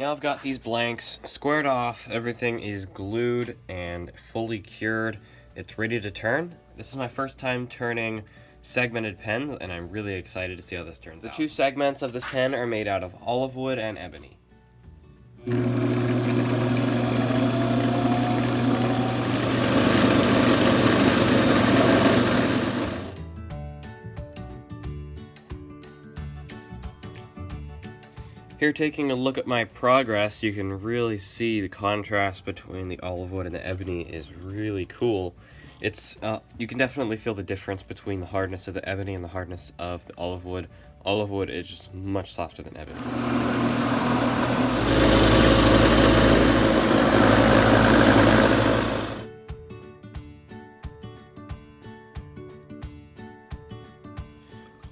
Now I've got these blanks squared off, everything is glued and fully cured. It's ready to turn. This is my first time turning segmented pens, and I'm really excited to see how this turns out. The two segments of this pen are made out of olive wood and ebony. Here, taking a look at my progress, you can really see the contrast between the olive wood and the ebony is really cool. It's you can definitely feel the difference between the hardness of the ebony and the hardness of the olive wood. Olive wood is just much softer than ebony.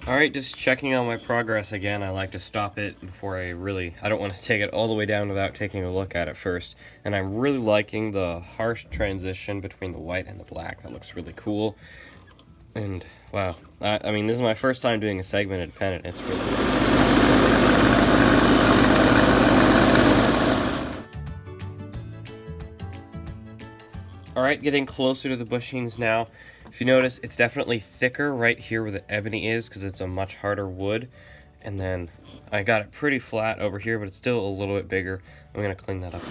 Alright, just checking on my progress again. I like to stop it before I don't want to take it all the way down without taking a look at it first. And I'm really liking the harsh transition between the white and the black. That looks really cool. And wow, I mean, this is my first time doing a segmented pen, and it's really Alright, getting closer to the bushings now. If you notice, it's definitely thicker right here where the ebony is because it's a much harder wood. And then I got it pretty flat over here, but it's still a little bit bigger. I'm going to clean that up.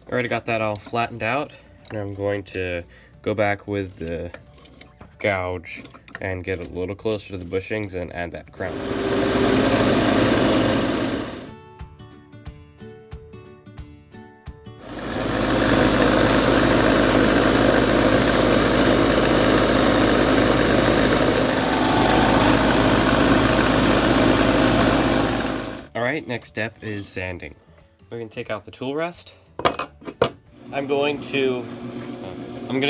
Already got that all flattened out, and I'm going to go back with the gouge and get a little closer to the bushings and add that crown. Alright, next step is sanding. We're going to take out the tool rest. I'm going to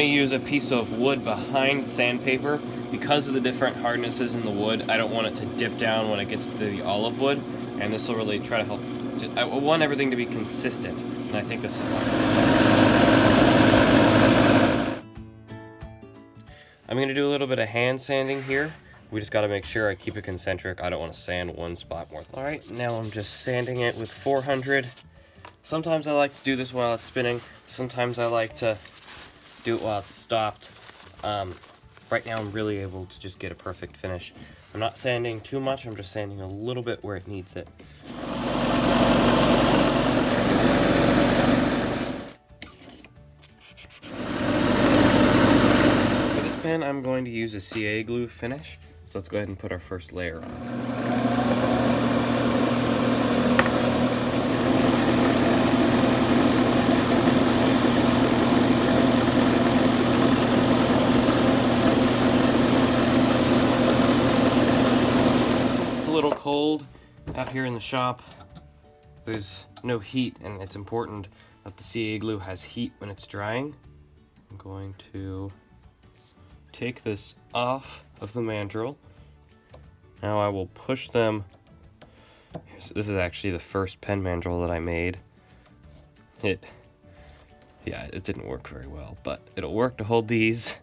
use a piece of wood behind sandpaper. Because of the different hardnesses in the wood, I don't want it to dip down when it gets to the olive wood, and this will really try to help. I want everything to be consistent, and I think this is fine. I'm going to do a little bit of hand sanding here. We just got to make sure I keep it concentric. I don't want to sand one spot more. Alright, now I'm just sanding it with 400. Sometimes I like to do this while it's spinning. Sometimes I like to do it while it's stopped. Right now I'm really able to just get a perfect finish. I'm not sanding too much, I'm just sanding a little bit where it needs it. For this pen, I'm going to use a CA glue finish. So let's go ahead and put our first layer on. Cold out here in the shop, there's no heat, and it's important that the CA glue has heat when it's drying. I'm going to take this off of the mandrel. Now I will push them. This is actually the first pen mandrel that I made. It didn't work very well, but it'll work to hold these.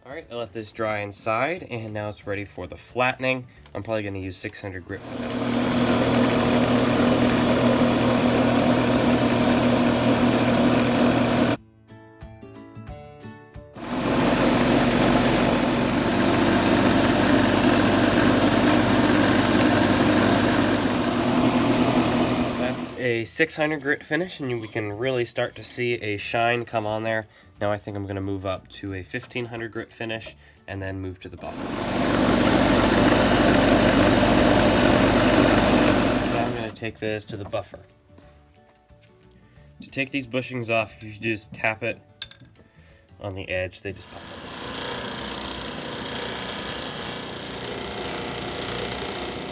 Alright, I let this dry inside, and now it's ready for the flattening. I'm probably going to use 600 grit for that. That's a 600 grit finish, and we can really start to see a shine come on there. Now I think I'm going to move up to a 1500 grit finish and then move to the bottom. Now I'm going to take this to the buffer. To take these bushings off, if you just tap it on the edge, they just pop up.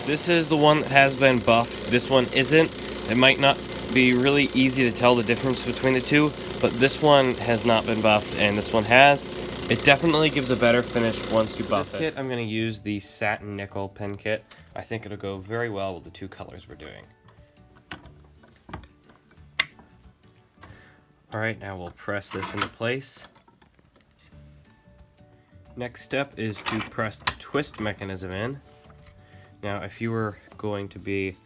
This is the one that has been buffed. This one isn't. It might not be really easy to tell the difference between the two, but this one has not been buffed and this one has. It definitely gives a better finish once you buff it. This kit, I'm going to use the satin nickel pen kit. I think it'll go very well with the two colors we're doing. Alright, now we'll press this into place. Next step is to press the twist mechanism in. Now, if you were going to be,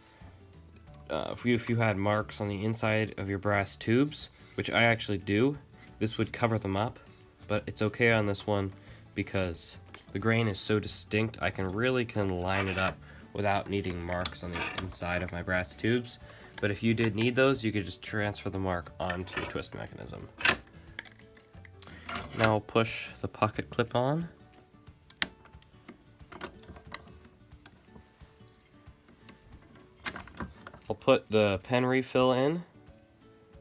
if you had marks on the inside of your brass tubes, which I actually do, this would cover them up, but it's okay on this one because the grain is so distinct, I can line it up without needing marks on the inside of my brass tubes. But if you did need those, you could just transfer the mark onto the twist mechanism. Now I'll push the pocket clip on. I'll put the pen refill in,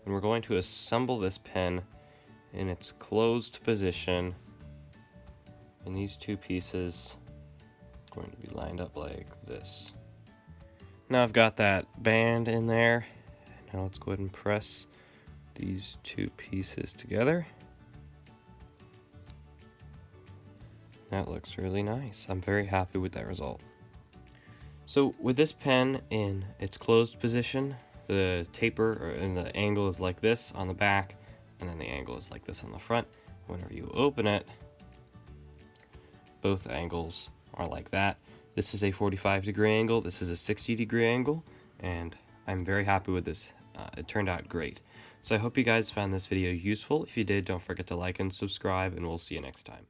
and we're going to assemble this pen in its closed position. And these two pieces are going to be lined up like this. Now I've got that band in there. Now let's go ahead and press these two pieces together. That looks really nice. I'm very happy with that result. So with this pen in its closed position, the taper and the angle is like this on the back, and then the angle is like this on the front. Whenever you open it, both angles are like that. This is a 45-degree angle, this is a 60-degree angle, and I'm very happy with this. It turned out great. So I hope you guys found this video useful. If you did, don't forget to like and subscribe, and we'll see you next time.